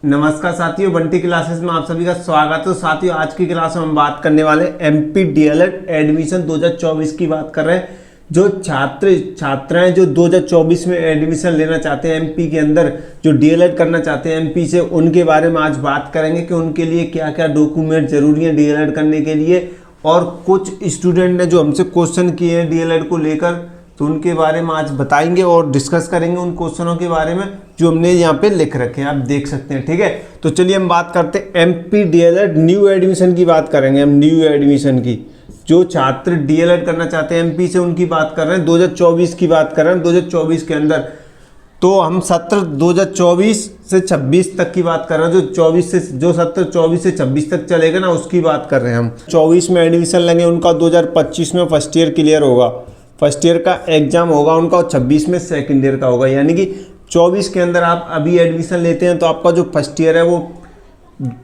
नमस्कार साथियों, बंटी क्लासेस में आप सभी का स्वागत है। साथियों, आज की क्लास में हम बात करने वाले एमपी डीएलएड एडमिशन 2024 की बात कर रहे हैं। जो छात्राएं जो 2024 में एडमिशन लेना चाहते हैं एमपी के अंदर, जो डीएलएड करना चाहते हैं एमपी से, उनके बारे में आज बात करेंगे कि उनके लिए क्या क्या डॉक्यूमेंट जरूरी है डीएलएड करने के लिए। और कुछ स्टूडेंट ने जो हमसे क्वेश्चन किए हैं डीएलएड को लेकर, तो उनके बारे में आज बताएंगे और डिस्कस करेंगे उन क्वेश्चनों के बारे में जो हमने यहाँ पे लिख रखे हैं, आप देख सकते हैं। ठीक है, तो चलिए हम बात करते हैं एमपी डीएलएड न्यू एडमिशन की बात करेंगे। हम न्यू एडमिशन की, जो छात्र डीएलएड करना चाहते हैं एमपी से, उनकी बात कर रहे हैं। 2024 की बात कर रहे हैं। 2024 के अंदर तो हम सत्र 2024 से 26 तक की बात कर रहे हैं। जो सत्र 24 से 26 तक चलेगा ना, उसकी बात कर रहे हैं हम। 24 में एडमिशन लेंगे, उनका 2025 में फर्स्ट ईयर क्लियर होगा, फर्स्ट ईयर का एग्जाम होगा उनका, और 26 में सेकंड ईयर का होगा। यानी कि 24 के अंदर आप अभी एडमिशन लेते हैं तो आपका जो फर्स्ट ईयर है वो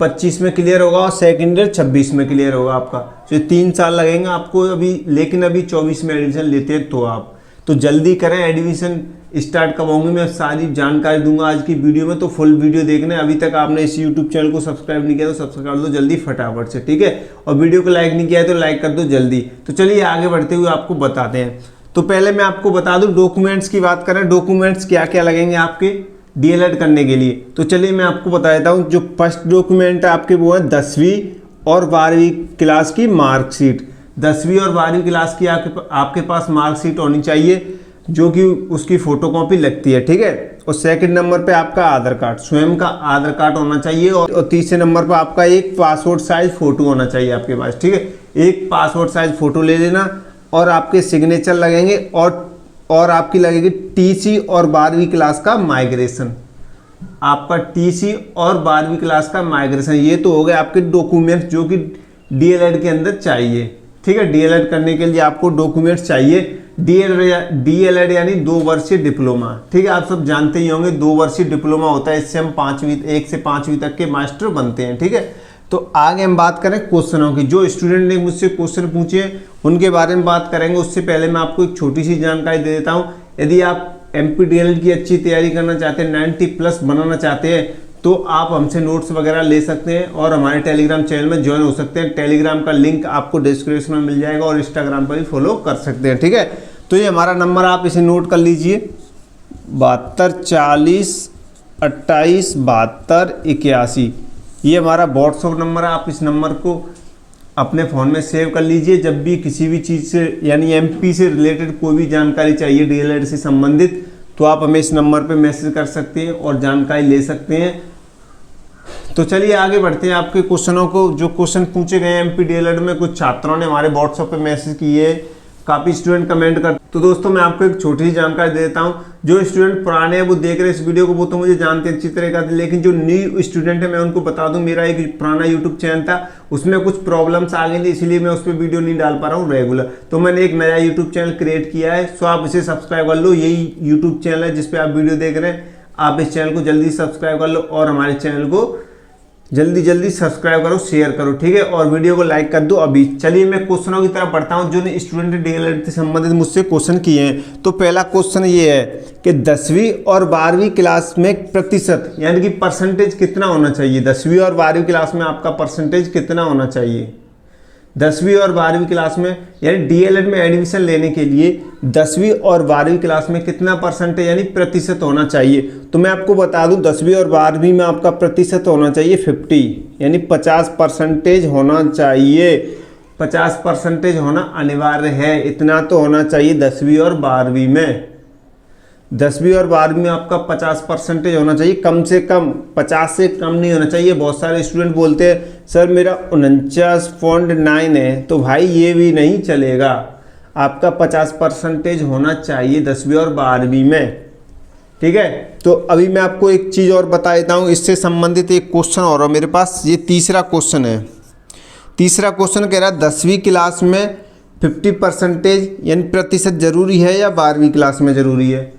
25 में क्लियर होगा और सेकंड ईयर 26 में क्लियर होगा आपका। तो 3 साल लगेंगे आपको अभी, लेकिन अभी 24 में एडमिशन लेते हैं तो आप तो जल्दी करें। एडमिशन स्टार्ट कब होंगे मैं सारी जानकारी दूंगा आज की वीडियो में, तो फुल वीडियो देखना है। अभी तक आपने इस यूट्यूब चैनल को सब्सक्राइब नहीं किया तो सब्सक्राइब कर दो जल्दी फटाफट से, ठीक है। और वीडियो को लाइक नहीं किया है तो लाइक कर दो जल्दी। तो चलिए आगे बढ़ते हुए आपको बताते हैं। तो पहले मैं आपको बता दूं, डॉक्यूमेंट्स की बात करें, डॉक्यूमेंट्स क्या क्या लगेंगे आपके डीएलएड करने के लिए। तो चलिए मैं आपको बता देता हूं। जो फर्स्ट डॉक्यूमेंट है आपके वो है 10वीं और 12वीं क्लास की मार्कशीट। 10वीं और 12वीं क्लास की आपके पास मार्कशीट होनी चाहिए, जो कि उसकी फोटोकॉपी लगती है, ठीक है। और सेकंड नंबर पे आपका आधार कार्ड, स्वयं का आधार कार्ड होना चाहिए। और तीसरे नंबर पे आपका एक पासपोर्ट साइज फोटो होना चाहिए आपके पास, ठीक है। एक पासपोर्ट साइज फोटो ले लेना और आपके सिग्नेचर लगेंगे और आपकी लगेगी टीसी और 12वीं क्लास का माइग्रेशन। आपका टीसी और 12वीं क्लास का माइग्रेशन, ये तो हो गए आपके डॉक्यूमेंट्स जो कि डीएलएड के अंदर चाहिए, ठीक है। डीएलएड करने के लिए आपको डॉक्यूमेंट्स चाहिए। डीएलएड यानी 2 वर्षीय डिप्लोमा, ठीक है। आप सब जानते ही होंगे 2 वर्षीय डिप्लोमा होता है, इससे हम 1 से 5वीं तक के मास्टर बनते हैं, ठीक है। तो आगे हम बात करें क्वेश्चनों की। जो स्टूडेंट ने मुझसे क्वेश्चन पूछे उनके बारे में बात करेंगे। उससे पहले मैं आपको एक छोटी सी जानकारी दे देता हूं। यदि आप एमपी डीएलएड की अच्छी तैयारी करना चाहते हैं, 90+ बनाना चाहते हैं, तो आप हमसे नोट्स वगैरह ले सकते हैं और हमारे टेलीग्राम चैनल में ज्वाइन हो सकते हैं। टेलीग्राम का लिंक आपको डिस्क्रिप्शन में मिल जाएगा और इंस्टाग्राम पर भी फॉलो कर सकते हैं, ठीक है। तो ये हमारा नंबर, आप इसे नोट कर लीजिए, 72 40 28 72 81। ये हमारा व्हाट्सअप नंबर है। आप इस नंबर को अपने फ़ोन में सेव कर लीजिए। जब भी किसी भी चीज़ से यानी एमपी से रिलेटेड कोई भी जानकारी चाहिए डीएलएड से संबंधित, तो आप हमें इस नंबर पे मैसेज कर सकते हैं और जानकारी ले सकते हैं। तो चलिए आगे बढ़ते हैं आपके क्वेश्चनों को। जो क्वेश्चन पूछे गए एमपी डीएलएड में, कुछ छात्रों ने हमारे व्हाट्सएप पे मैसेज किए, काफ़ी स्टूडेंट कमेंट कर। तो दोस्तों मैं आपको एक छोटी सी जानकारी दे देता हूं। जो स्टूडेंट पुराने हैं वो देख रहे हैं इस वीडियो को, वो तो मुझे जानते हैं अच्छी तरह से, लेकिन जो न्यू स्टूडेंट है मैं उनको बता दूं, मेरा एक पुराना यूट्यूब चैनल था, उसमें कुछ प्रॉब्लम्स आ गई थी, इसलिए मैं उस पर वीडियो नहीं डाल पा रहा हूँ रेगुलर। तो मैंने एक नया यूट्यूब चैनल क्रिएट किया है, सो आप इसे सब्सक्राइब कर लो। यही यूट्यूब चैनल है जिसपे आप वीडियो देख रहे हैं। आप इस चैनल को जल्दी सब्सक्राइब कर लो और हमारे चैनल को जल्दी सब्सक्राइब करो, शेयर करो, ठीक है। और वीडियो को लाइक कर दो अभी। चलिए मैं क्वेश्चनों की तरफ बढ़ता हूं जो स्टूडेंट डीएलएड से संबंधित मुझसे क्वेश्चन किए हैं। तो पहला क्वेश्चन ये है कि 10वीं और 12वीं क्लास में प्रतिशत यानी कि परसेंटेज कितना होना चाहिए। 10वीं और 12वीं क्लास में आपका परसेंटेज कितना होना चाहिए। 10वीं और 12वीं क्लास में यानी डीएलएड में एडमिशन लेने के लिए 10वीं और 12वीं क्लास में कितना परसेंटेज यानी प्रतिशत होना चाहिए। तो मैं आपको बता दूं, 10वीं और 12वीं में आपका प्रतिशत होना चाहिए 50, यानी 50% होना चाहिए। 50% होना अनिवार्य है, इतना तो होना चाहिए 10वीं और 12वीं में। 10वीं और 12वीं में आपका 50% होना चाहिए, कम से कम 50 से कम नहीं होना चाहिए। बहुत सारे स्टूडेंट बोलते हैं सर मेरा 49.9 है, तो भाई ये भी नहीं चलेगा। आपका 50% होना चाहिए 10वीं और 12वीं में, ठीक है। तो अभी मैं आपको एक चीज़ और बता देता हूँ, इससे संबंधित एक क्वेश्चन और है मेरे पास। ये तीसरा क्वेश्चन है। तीसरा क्वेश्चन कह रहा है 10वीं क्लास में 50% यानी प्रतिशत जरूरी है या 12वीं क्लास में जरूरी है।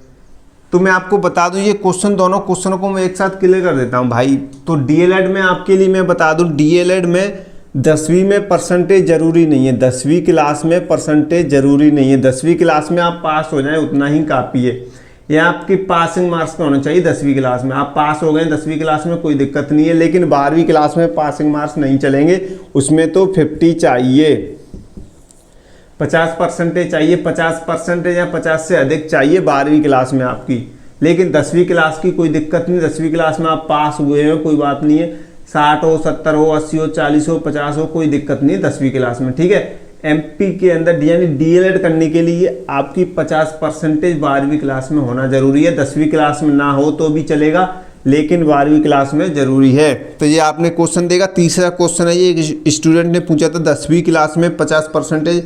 तो मैं आपको बता दूं, ये क्वेश्चन, दोनों क्वेश्चनों को मैं एक साथ क्लियर कर देता हूं भाई। तो डीएलएड में आपके लिए मैं बता दूं, डीएलएड में 10वीं में परसेंटेज जरूरी नहीं है। 10वीं क्लास में परसेंटेज जरूरी नहीं है। 10वीं क्लास में आप पास हो जाएं उतना ही काफ़ी है। ये आपकी पासिंग मार्क्स का होना चाहिए 10वीं क्लास में। आप पास हो गए 10वीं क्लास में, कोई दिक्कत नहीं है, लेकिन 12वीं क्लास में पासिंग मार्क्स नहीं चलेंगे, उसमें तो 50 चाहिए, 50% चाहिए, 50% या 50 से अधिक चाहिए 12वीं क्लास में आपकी। लेकिन 10वीं क्लास की कोई दिक्कत नहीं, 10वीं क्लास में आप पास हुए हो, कोई बात नहीं है, 60 हो, 70 हो, 80 हो, 40 हो, 50 हो, कोई दिक्कत नहीं है 10वीं क्लास में, ठीक है। एमपी के अंदर यानी डीएलएड करने के लिए आपकी 50% 12वीं क्लास में होना जरूरी है। 10वीं क्लास में ना हो तो भी चलेगा, लेकिन 12वीं क्लास में जरूरी है। तो ये आपने क्वेश्चन देगा, तीसरा क्वेश्चन है, ये स्टूडेंट ने पूछा था 10वीं क्लास में 50%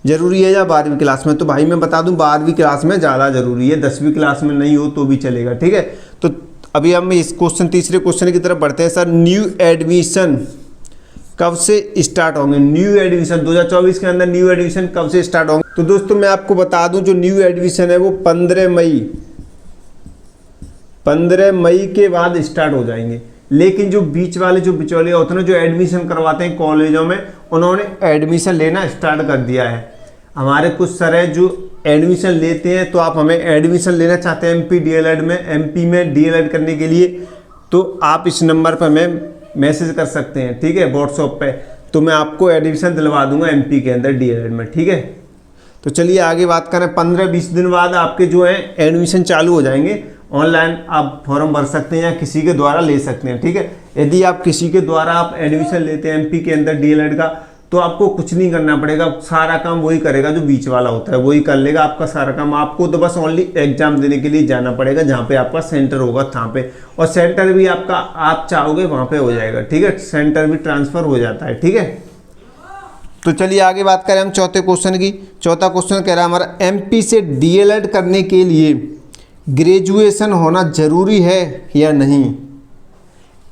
जरूरी है या 12वीं क्लास में। तो भाई मैं बता दूं 12वीं क्लास में ज़्यादा जरूरी है, 10वीं क्लास में नहीं हो तो भी चलेगा, ठीक है। तो अभी हम इस क्वेश्चन तीसरे क्वेश्चन की तरफ बढ़ते हैं। सर न्यू एडमिशन कब से स्टार्ट होंगे? न्यू एडमिशन 2024 के अंदर न्यू एडमिशन कब से स्टार्ट होंगे? तो दोस्तों मैं आपको बता दूं जो न्यू एडमिशन है वो 15 मई के बाद स्टार्ट हो जाएंगे। लेकिन जो बीच वाले जो बिचौलिए होते हैं ना, जो एडमिशन करवाते हैं कॉलेजों में, उन्होंने एडमिशन लेना स्टार्ट कर दिया है। हमारे कुछ सर है जो एडमिशन लेते हैं, तो आप हमें एडमिशन लेना चाहते हैं एमपी डीएलएड में, एमपी में डीएलएड करने के लिए, तो आप इस नंबर पर हमें मैसेज कर सकते हैं, ठीक है, व्हाट्सएप पे। तो मैं आपको एडमिशन दिलवा दूंगा एमपी के अंदर डीएलएड में, ठीक है। तो चलिए आगे बात करें। 15-20 दिन बाद आपके जो है एडमिशन चालू हो जाएंगे। ऑनलाइन आप फॉर्म भर सकते हैं या किसी के द्वारा ले सकते हैं, ठीक है। यदि आप किसी के द्वारा आप एडमिशन लेते हैं एमपी के अंदर डीएलएड का, तो आपको कुछ नहीं करना पड़ेगा, सारा काम वही करेगा, जो बीच वाला होता है वही कर लेगा आपका सारा काम। आपको तो बस ओनली एग्जाम देने के लिए जाना पड़ेगा, जहाँ पे आपका सेंटर होगा वहाँ पे, और सेंटर भी आपका आप चाहोगे वहाँ पे हो जाएगा, ठीक है। सेंटर भी ट्रांसफर हो जाता है, ठीक है। तो चलिए आगे बात करें हम चौथे क्वेश्चन की। चौथा क्वेश्चन कह रहा है हमारा, एमपी से डीएलएड करने के लिए ग्रेजुएशन होना जरूरी है या नहीं?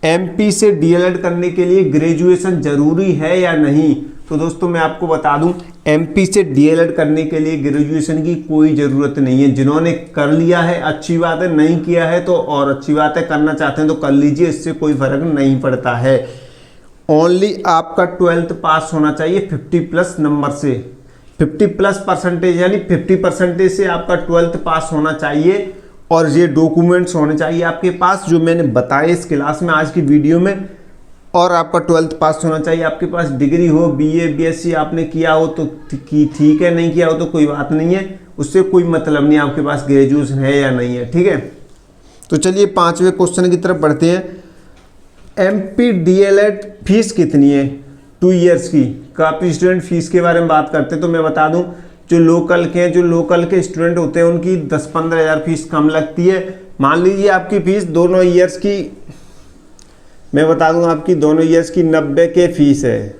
एमपी से डीएलएड करने के लिए ग्रेजुएशन जरूरी है या नहीं? तो दोस्तों मैं आपको बता दूं, एमपी से डीएलएड करने के लिए ग्रेजुएशन की कोई ज़रूरत नहीं है। जिन्होंने कर लिया है अच्छी बात है, नहीं किया है तो और अच्छी बात है, करना चाहते हैं तो कर लीजिए, इससे कोई फर्क नहीं पड़ता है। ओनली आपका 12th पास होना चाहिए 50+ नंबर से, 50+ यानी 50% से आपका 12th पास होना चाहिए। और ये डॉक्यूमेंट्स होने चाहिए आपके पास जो मैंने बताए इस क्लास में, आज की वीडियो में। और आपका 12th पास होना चाहिए, आपके पास डिग्री हो, बीए बीएससी आपने किया हो तो ठीक है, नहीं किया हो तो कोई बात नहीं है, उससे कोई मतलब नहीं आपके पास ग्रेजुएशन है या नहीं है, ठीक है। तो चलिए 5वें क्वेश्चन की तरफ बढ़ते हैं। एमपी डीएलएड फीस कितनी है 2 ईयर्स की? काफ़ी स्टूडेंट फीस के बारे में बात करते हैं, तो मैं बता दूं जो लोकल के स्टूडेंट होते हैं उनकी 10-15 हज़ार फीस कम लगती है। मान लीजिए आपकी फीस दोनों ईयर्स की, मैं बता दूं आपकी दोनों ईयर्स की 90 के फीस है,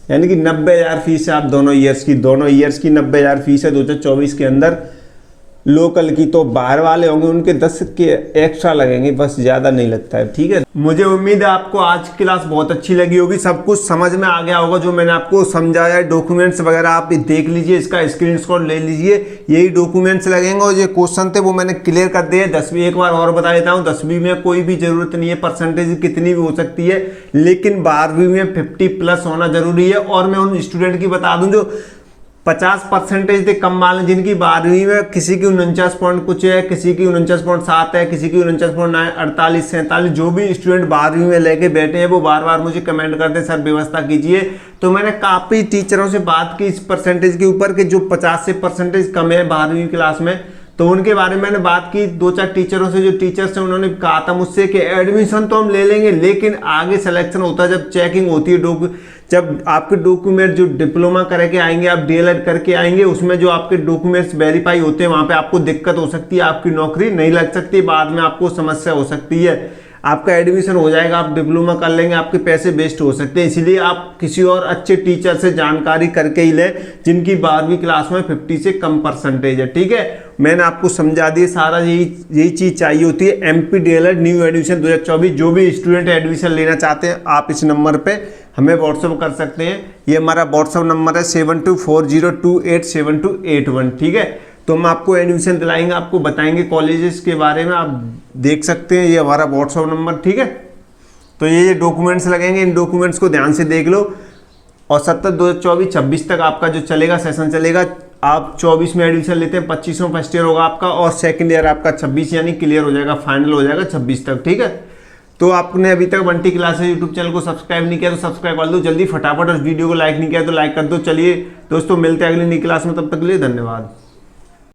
यानी कि 90,000 फीस है आप दोनों ईयर्स की 90,000 फीस है 2024 के अंदर लोकल की। तो बाहर वाले होंगे उनके 10 के एक्स्ट्रा लगेंगे, बस ज़्यादा नहीं लगता है, ठीक है। मुझे उम्मीद है आपको आज की क्लास बहुत अच्छी लगी होगी, सब कुछ समझ में आ गया होगा जो मैंने आपको समझाया। डॉक्यूमेंट्स वगैरह आप देख लीजिए, इसका स्क्रीनशॉट ले लीजिए, यही डॉक्यूमेंट्स लगेंगे। और ये क्वेश्चन थे वो मैंने क्लियर कर दिए। 10वीं एक बार और बता देता हूँ, 10वीं में कोई भी जरूरत नहीं है, परसेंटेज कितनी भी हो सकती है, लेकिन 12वीं में 50+ होना जरूरी है। और मैं उन स्टूडेंट की बता दूँ जो 50% से कम वाले, जिनकी 12वीं में किसी की 49 पॉइंट कुछ है, किसी की 49.7 है, किसी की 49.9, 48, 47, जो भी स्टूडेंट 12वीं में लेके बैठे हैं वो बार बार मुझे कमेंट करते हैं सर व्यवस्था कीजिए। तो मैंने काफ़ी टीचरों से बात की इस परसेंटेज के ऊपर कि जो 50 से परसेंटेज कम है 12वीं क्लास में, तो उनके बारे में मैंने बात की 2-4 टीचरों से। जो टीचर्स हैं उन्होंने कहा था मुझसे कि एडमिशन तो हम ले लेंगे, लेकिन आगे सिलेक्शन होता है, जब चेकिंग होती है, जब आपके डॉक्यूमेंट जो डिप्लोमा करके आएंगे, आप डीएलएड करके आएंगे, उसमें जो आपके डॉक्यूमेंट्स वेरीफाई होते हैं, वहाँ पे आपको दिक्कत हो सकती है, आपकी नौकरी नहीं लग सकती, बाद में आपको समस्या हो सकती है। आपका एडमिशन हो जाएगा, आप डिप्लोमा कर लेंगे, आपके पैसे वेस्ट हो सकते हैं। इसीलिए आप किसी और अच्छे टीचर से जानकारी करके ही लें जिनकी 12वीं क्लास में 50 से कम परसेंटेज है, ठीक है। मैंने आपको समझा दिया सारा, यही चीज़ चाहिए होती है। एमपी डीएलएड न्यू एडमिशन 2024, जो भी स्टूडेंट एडमिशन लेना चाहते हैं आप इस नंबर पे हमें व्हाट्सअप कर सकते हैं। ये हमारा व्हाट्सअप नंबर है 7240287281, ठीक है। तो हम आपको एडमिशन दिलाएंगे, आपको बताएंगे कॉलेजेस के बारे में, आप देख सकते हैं, ये हमारा व्हाट्सअप नंबर, ठीक है। तो ये डॉक्यूमेंट्स लगेंगे, इन डॉक्यूमेंट्स को ध्यान से देख लो। और 27/2/2024 तक आपका जो चलेगा सेशन चलेगा, आप 24 में एडमिशन लेते हैं 25 में फर्स्ट ईयर होगा आपका, और सेकंड ईयर आपका 26 यानी क्लियर हो जाएगा, फाइनल हो जाएगा 26 तक। ठीक है, तो आपने अभी तक बंटी क्लासेस यूट्यूब चैनल को सब्सक्राइब नहीं किया तो सब्सक्राइब कर दो जल्दी फटाफट, और वीडियो को लाइक नहीं किया तो लाइक कर दो। चलिए दोस्तों, मिलते हैं अगली नई क्लास में, तब तक के लिए धन्यवाद।